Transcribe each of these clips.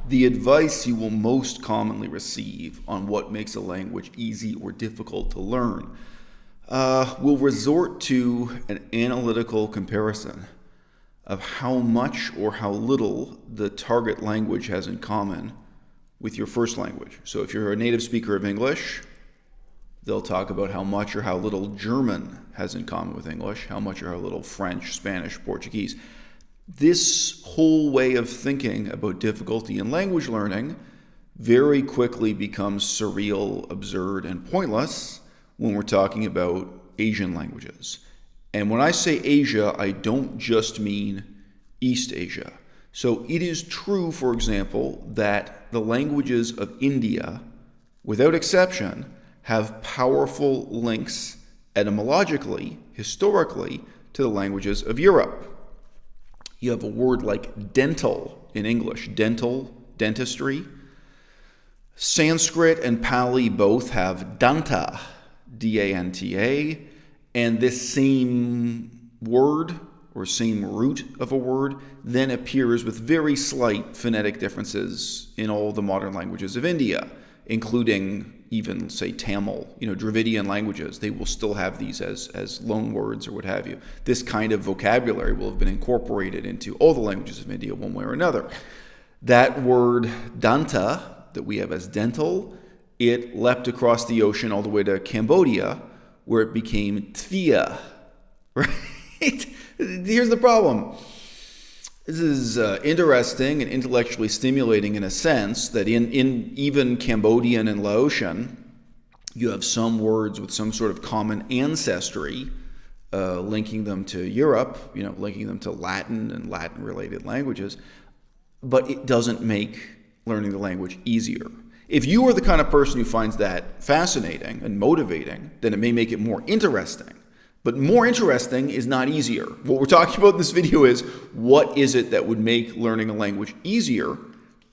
The advice you will most commonly receive on what makes a language easy or difficult to learn will resort to an analytical comparison of how much or how little the target language has in common with your first language. So if you're a native speaker of English, they'll talk about how much or how little German has in common with English, how much or how little French, Spanish, Portuguese. This whole way of thinking about difficulty in language learning very quickly becomes surreal, absurd, and pointless when we're talking about Asian languages. And when I say Asia, I don't just mean East Asia. So it is true, for example, that the languages of India, without exception, have powerful links etymologically, historically, to the languages of Europe. You have a word like dental in English, dental, dentistry. Sanskrit and Pali both have danta, D-A-N-T-A, and this same word or same root of a word then appears with very slight phonetic differences in all the modern languages of India, including even, say, Tamil, Dravidian languages. They will still have these as loan words or what have you. This kind of vocabulary will have been incorporated into all the languages of India one way or another. That word danta, that we have as dental, it leapt across the ocean all the way to Cambodia, where it became tvia, right? Here's the problem. This is interesting and intellectually stimulating in a sense that in even Cambodian and Laotian, you have some words with some sort of common ancestry, linking them to Europe, linking them to Latin and Latin-related languages, but it doesn't make learning the language easier. If you are the kind of person who finds that fascinating and motivating, then it may make it more interesting. But more interesting is not easier. What we're talking about in this video is what is it that would make learning a language easier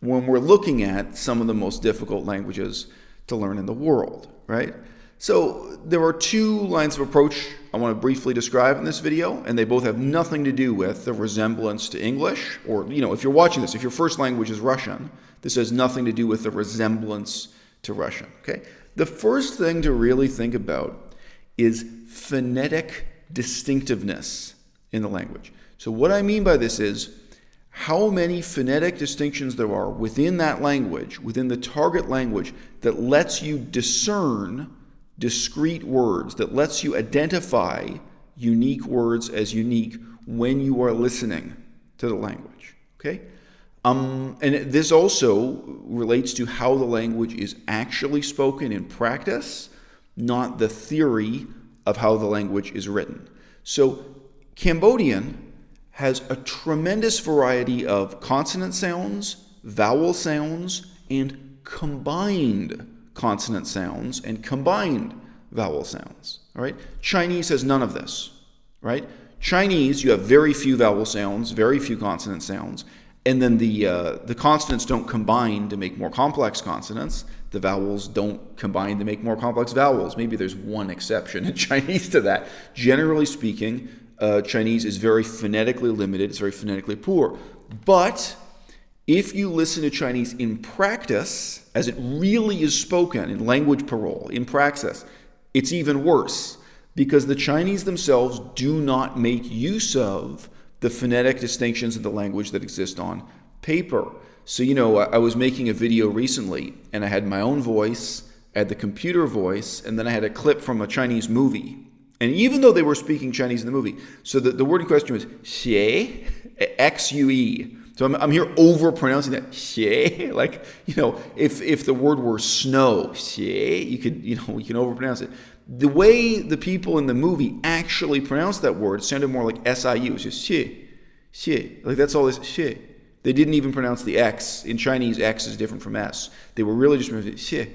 when we're looking at some of the most difficult languages to learn in the world, right? So there are two lines of approach I want to briefly describe in this video, and they both have nothing to do with the resemblance to English, or, if you're watching this, if your first language is Russian, this has nothing to do with the resemblance to Russian, okay? The first thing to really think about is phonetic distinctiveness in the language. So what I mean by this is how many phonetic distinctions there are within that language, within the target language, that lets you discern discrete words, that lets you identify unique words as unique when you are listening to the language, okay? And this also relates to how the language is actually spoken in practice, not the theory of how the language is written. So Cambodian has a tremendous variety of consonant sounds, vowel sounds, and combined consonant sounds and combined vowel sounds. All right? Chinese has none of this. Right? Chinese, you have very few vowel sounds, very few consonant sounds, and then the consonants don't combine to make more complex consonants. The vowels don't combine to make more complex vowels. Maybe there's one exception in Chinese to that. Generally speaking, Chinese is very phonetically limited. It's very phonetically poor. But if you listen to Chinese in practice, as it really is spoken in language parole, in praxis, it's even worse, because the Chinese themselves do not make use of the phonetic distinctions of the language that exist on paper. So, I was making a video recently, and I had my own voice, I had the computer voice, and then I had a clip from a Chinese movie. And even though they were speaking Chinese in the movie, so the word in question was xue, X-U-E. So I'm here over-pronouncing that, xue. Like, if the word were snow, xue, you can over-pronounce it. The way the people in the movie actually pronounced that word sounded more like S-I-U. It's just xie, xie. Like, that's all this xie. They didn't even pronounce the X. In Chinese, X is different from S. They were really just pronouncing xie.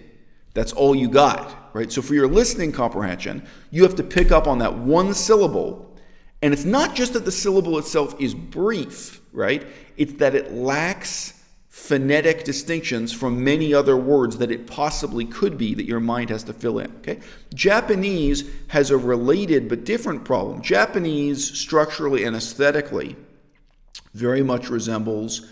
That's all you got, right? So for your listening comprehension, you have to pick up on that one syllable. And it's not just that the syllable itself is brief, right? It's that it lacks phonetic distinctions from many other words that it possibly could be that your mind has to fill in, okay? Japanese has a related but different problem. Japanese, structurally and aesthetically, very much resembles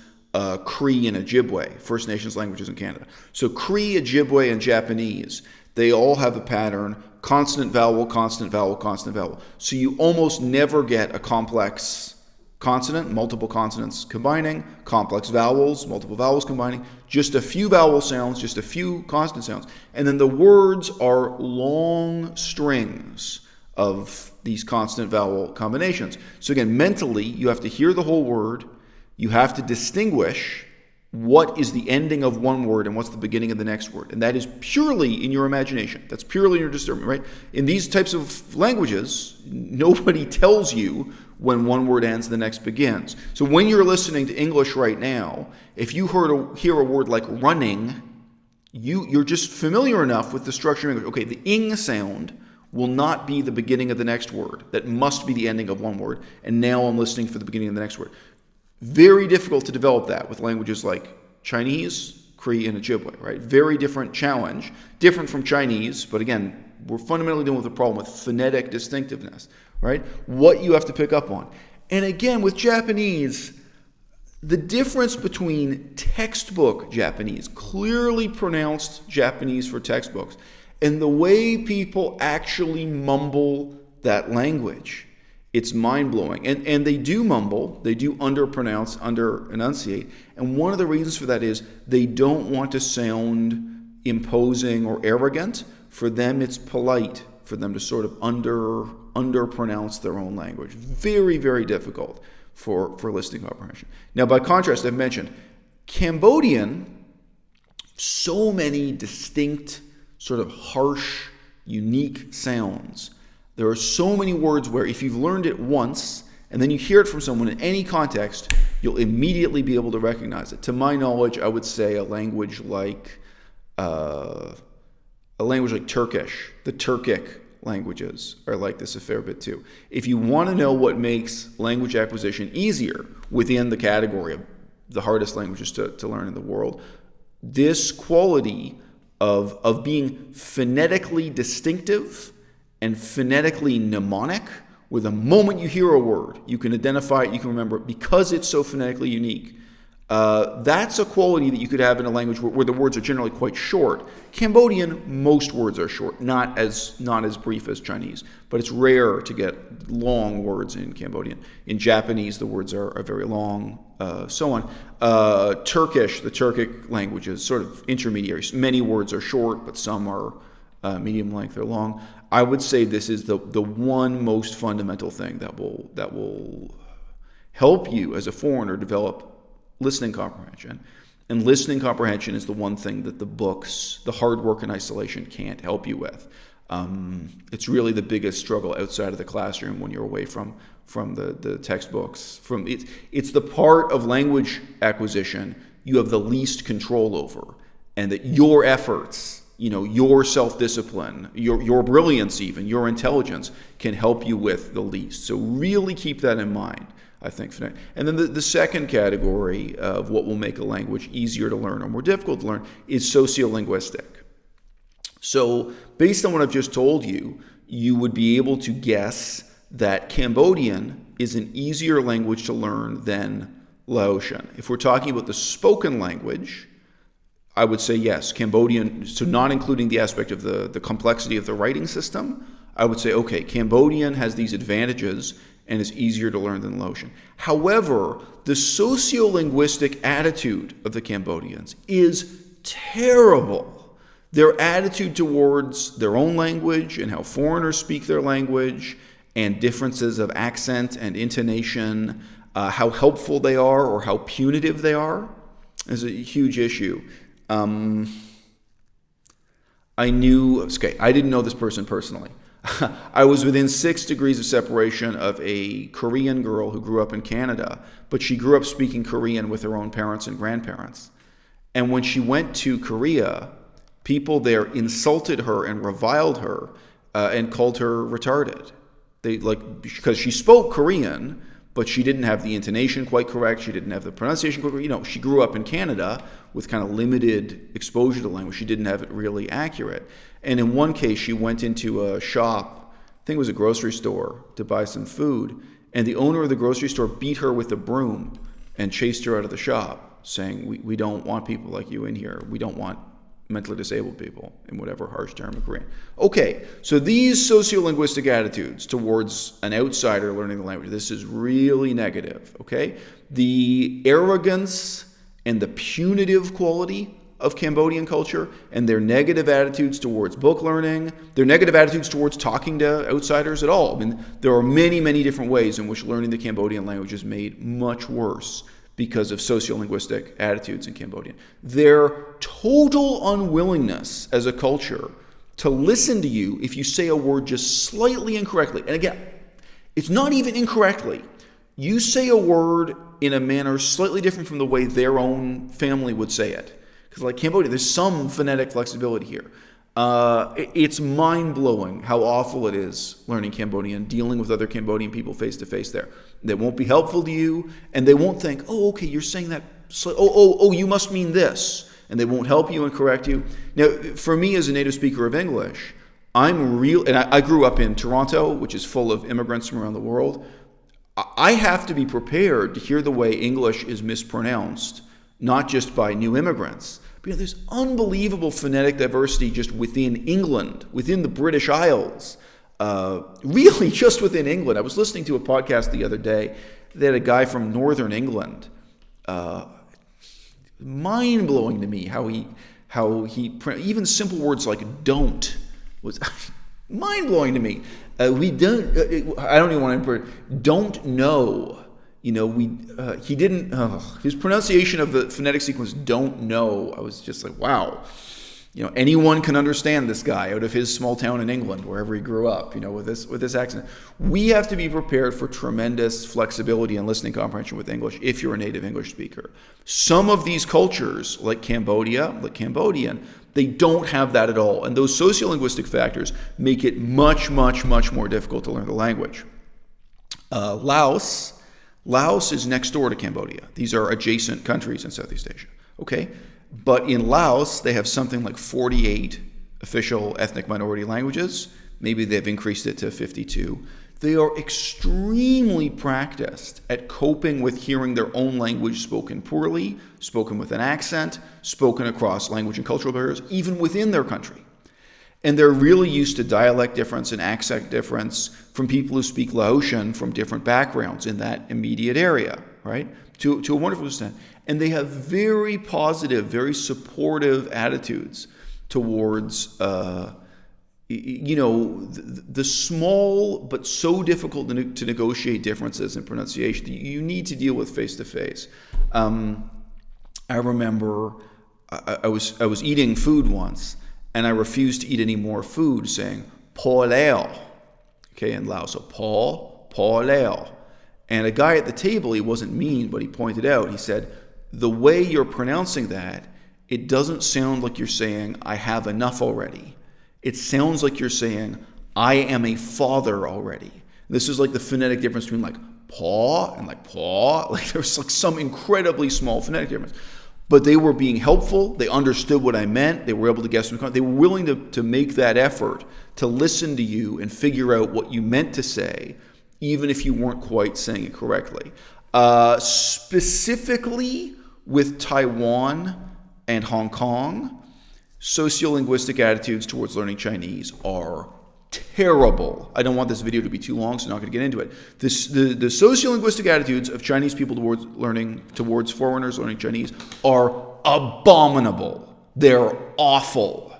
Cree and Ojibwe, First Nations languages in Canada. So Cree, Ojibwe, and Japanese, they all have a pattern: consonant, vowel, consonant, vowel, consonant, vowel. So you almost never get a complex consonant, multiple consonants combining, complex vowels, multiple vowels combining, just a few vowel sounds, just a few consonant sounds. And then the words are long strings of these consonant vowel combinations. So again, mentally, you have to hear the whole word. You have to distinguish what is the ending of one word and what's the beginning of the next word. And that is purely in your imagination. That's purely in your discernment, right? In these types of languages, nobody tells you when one word ends, the next begins. So when you're listening to English right now, if you hear a word like running, you're just familiar enough with the structure of English. Okay, the ing sound will not be the beginning of the next word. That must be the ending of one word. And now I'm listening for the beginning of the next word. Very difficult to develop that with languages like Chinese, Cree, and Ojibwe, right? Very different challenge. Different from Chinese, but again, we're fundamentally dealing with a problem with phonetic distinctiveness, right? What you have to pick up on. And again, with Japanese, the difference between textbook Japanese, clearly pronounced Japanese for textbooks, and the way people actually mumble that language, it's mind-blowing. And they do mumble, they do underpronounce, under-enunciate. And one of the reasons for that is they don't want to sound imposing or arrogant. For them, it's polite for them to sort of underpronounce their own language. Very, very difficult for listening comprehension. Now, by contrast, I've mentioned Cambodian, so many distinct, sort of harsh, unique sounds. There are so many words where if you've learned it once and then you hear it from someone in any context, you'll immediately be able to recognize it. To my knowledge, I would say a language like Turkish, the Turkic languages are like this a fair bit too. If you want to know what makes language acquisition easier within the category of the hardest languages to learn in the world, this quality of being phonetically distinctive and phonetically mnemonic, where the moment you hear a word, you can identify it, you can remember it, because it's so phonetically unique. That's a quality that you could have in a language where the words are generally quite short. Cambodian, most words are short, not as brief as Chinese, but it's rare to get long words in Cambodian. In Japanese, the words are very long, so on. Turkish, the Turkic language is sort of intermediary. Many words are short, but some are medium length or long. I would say this is the one most fundamental thing that will help you as a foreigner develop listening comprehension. And listening comprehension is the one thing that the books, the hard work in isolation, can't help you with. It's really the biggest struggle outside of the classroom when you're away from the textbooks. It's the part of language acquisition you have the least control over, and that your efforts, your self-discipline, your brilliance even, your intelligence can help you with the least. So really keep that in mind, I think. And then the second category of what will make a language easier to learn or more difficult to learn is sociolinguistic. So based on what I've just told you, you would be able to guess that Cambodian is an easier language to learn than Laotian. If we're talking about the spoken language, I would say yes, Cambodian, so not including the aspect of the complexity of the writing system, I would say, okay, Cambodian has these advantages and is easier to learn than Laotian. However, the sociolinguistic attitude of the Cambodians is terrible. Their attitude towards their own language and how foreigners speak their language and differences of accent and intonation, how helpful they are or how punitive they are, is a huge issue. I didn't know this person personally. I was within 6 degrees of separation of a Korean girl who grew up in Canada, but she grew up speaking Korean with her own parents and grandparents. And when she went to Korea, people there insulted her and reviled her and called her retarded. Because she spoke Korean, but she didn't have the intonation quite correct. She didn't have the pronunciation quite correct. She grew up in Canada with kind of limited exposure to language. She didn't have it really accurate. And in one case, she went into a shop, I think it was a grocery store, to buy some food. And the owner of the grocery store beat her with a broom and chased her out of the shop. saying we don't want people like you in here. We don't want mentally disabled people, in whatever harsh term of Korean. Okay, so these sociolinguistic attitudes towards an outsider learning the language, this is really negative, okay? The arrogance and the punitive quality of Cambodian culture and their negative attitudes towards book learning, their negative attitudes towards talking to outsiders at all. I mean, there are many, many different ways in which learning the Cambodian language is made much worse because of sociolinguistic attitudes in Cambodian. Their total unwillingness as a culture to listen to you if you say a word just slightly incorrectly. And again, it's not even incorrectly. You say a word in a manner slightly different from the way their own family would say it. Because like Cambodia, there's some phonetic flexibility here. It's mind-blowing how awful it is learning Cambodian, dealing with other Cambodian people face-to-face there. They won't be helpful to you, and they won't think, oh, okay, you're saying that, you must mean this, and they won't help you and correct you. Now, for me as a native speaker of English, and I grew up in Toronto, which is full of immigrants from around the world. I have to be prepared to hear the way English is mispronounced, not just by new immigrants. But there's unbelievable phonetic diversity just within England, within the British Isles, really just within England. I was listening to a podcast the other day that had a guy from Northern England. Mind-blowing to me how he even simple words like "don't" was mind-blowing to me. I don't even want to don't know. He didn't, his pronunciation of the phonetic sequence, don't know. I was just like, wow. Anyone can understand this guy out of his small town in England, wherever he grew up, with this accent. We have to be prepared for tremendous flexibility and listening comprehension with English if you're a native English speaker. Some of these cultures, like Cambodian, they don't have that at all. And those sociolinguistic factors make it much, much, much more difficult to learn the language. Laos is next door to Cambodia. These are adjacent countries in Southeast Asia. Okay? But in Laos, they have something like 48 official ethnic minority languages. Maybe they've increased it to 52. They are extremely practiced at coping with hearing their own language spoken poorly, spoken with an accent, spoken across language and cultural barriers, even within their country. And they're really used to dialect difference and accent difference from people who speak Laotian from different backgrounds in that immediate area, right? To a wonderful extent. And they have very positive, very supportive attitudes towards, the small but so difficult to negotiate differences in pronunciation that you need to deal with face-to-face. I remember I was eating food once, and I refused to eat any more food, saying "po leo," okay, in Laos. So po leo. And a guy at the table, he wasn't mean, but he pointed out, he said, the way you're pronouncing that, it doesn't sound like you're saying, I have enough already. It sounds like you're saying, I am a father already. This is like the phonetic difference between like paw and like paw. Like there's like some incredibly small phonetic difference. But they were being helpful. They understood what I meant. They were able to guess. They were willing to make that effort to listen to you and figure out what you meant to say, even if you weren't quite saying it correctly. Specifically with Taiwan and Hong Kong, sociolinguistic attitudes towards learning Chinese are terrible. I don't want this video to be too long, so I'm not going to get into it. The sociolinguistic attitudes of Chinese people towards foreigners learning Chinese are abominable. They're awful.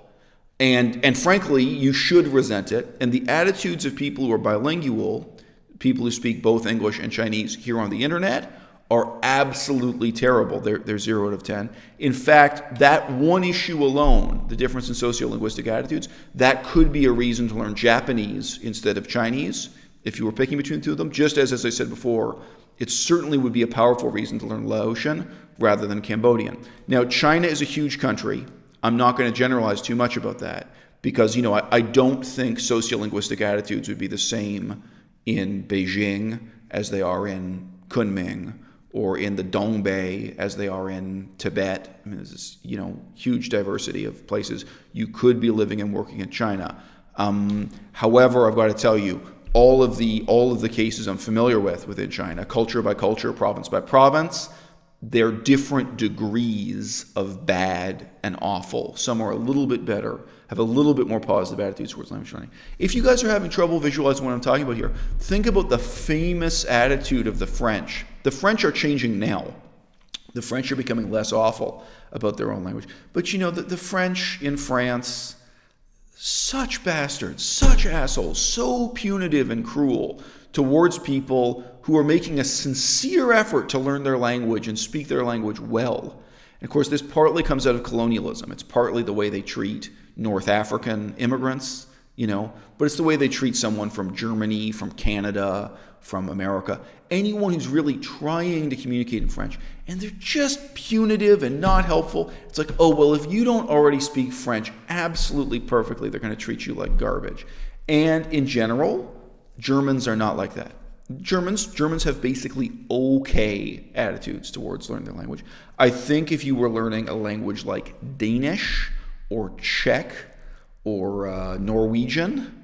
And frankly, you should resent it. And the attitudes of people who are bilingual, people who speak both English and Chinese here on the internet, are absolutely terrible. They're 0 out of 10. In fact, that one issue alone, the difference in sociolinguistic attitudes, that could be a reason to learn Japanese instead of Chinese, if you were picking between the two of them. Just as I said before, it certainly would be a powerful reason to learn Laotian rather than Cambodian. Now, China is a huge country. I'm not going to generalize too much about that because, I don't think sociolinguistic attitudes would be the same in Beijing as they are in Kunming, or in the Dongbei as they are in Tibet. I mean, there's this, huge diversity of places you could be living and working in China. However, I've got to tell you, all of the cases I'm familiar with within China, culture by culture, province by province, they're different degrees of bad and awful. Some are a little bit better, have a little bit more positive attitudes towards language learning. If you guys are having trouble visualizing what I'm talking about here, think about the famous attitude of the French. The French are changing now. The French are becoming less awful about their own language. But the French in France, such bastards, such assholes, so punitive and cruel towards people who are making a sincere effort to learn their language and speak their language well. And of course, this partly comes out of colonialism. It's partly the way they treat North African immigrants, but it's the way they treat someone from Germany, from Canada, from America, anyone who's really trying to communicate in French. And they're just punitive and not helpful. It's like, oh, well, if you don't already speak French absolutely perfectly, they're going to treat you like garbage. And in general, Germans are not like that. Germans have basically okay attitudes towards learning their language. I think if you were learning a language like Danish or Czech or Norwegian,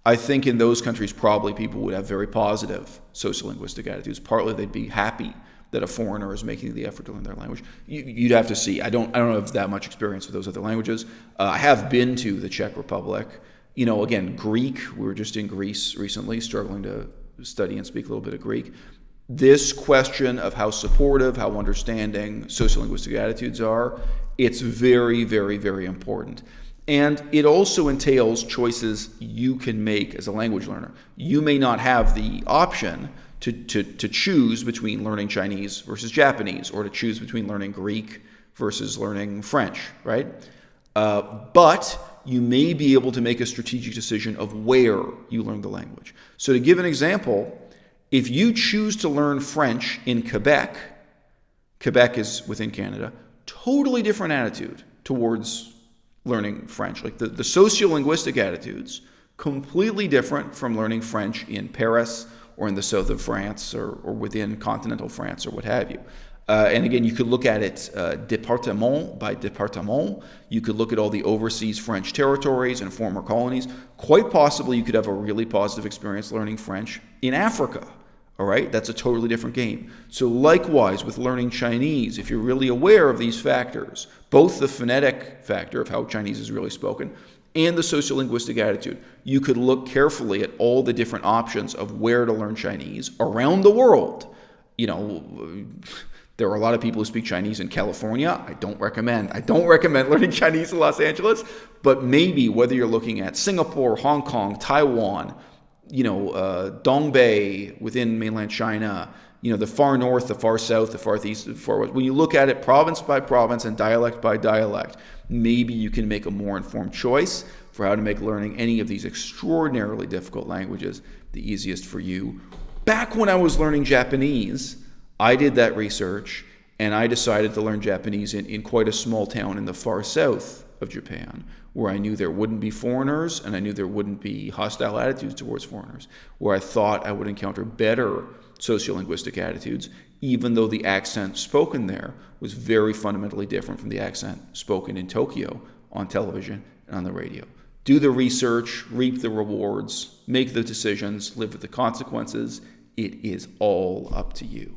I think in those countries probably people would have very positive sociolinguistic attitudes. Partly they'd be happy that a foreigner is making the effort to learn their language. You'd have to see. I don't have that much experience with those other languages. I have been to the Czech Republic. Again, Greek. We were just in Greece recently, struggling to study and speak a little bit of Greek. This question of how supportive, how understanding sociolinguistic attitudes are, it's very, very, very important. And it also entails choices you can make as a language learner. You may not have the option to choose between learning Chinese versus Japanese, or to choose between learning Greek versus learning French, right? But you may be able to make a strategic decision of where you learn the language. So to give an example, if you choose to learn French in Quebec, Quebec is within Canada, totally different attitude towards learning French. Like the sociolinguistic attitudes, completely different from learning French in Paris or in the south of France or within continental France or what have you. And again, you could look at it département by département. You could look at all the overseas French territories and former colonies. Quite possibly, you could have a really positive experience learning French in Africa. All right? That's a totally different game. So likewise, with learning Chinese, if you're really aware of these factors, both the phonetic factor of how Chinese is really spoken and the sociolinguistic attitude, you could look carefully at all the different options of where to learn Chinese around the world. There are a lot of people who speak Chinese in California. I don't recommend learning Chinese in Los Angeles, but maybe whether you're looking at Singapore, Hong Kong, Taiwan, Dongbei within mainland China, the far north, the far south, the far east, the far west. When you look at it province by province and dialect by dialect, maybe you can make a more informed choice for how to make learning any of these extraordinarily difficult languages the easiest for you. Back when I was learning Japanese, I did that research, and I decided to learn Japanese in quite a small town in the far south of Japan, where I knew there wouldn't be foreigners, and I knew there wouldn't be hostile attitudes towards foreigners, where I thought I would encounter better sociolinguistic attitudes, even though the accent spoken there was very fundamentally different from the accent spoken in Tokyo on television and on the radio. Do the research, reap the rewards, make the decisions, live with the consequences. It is all up to you.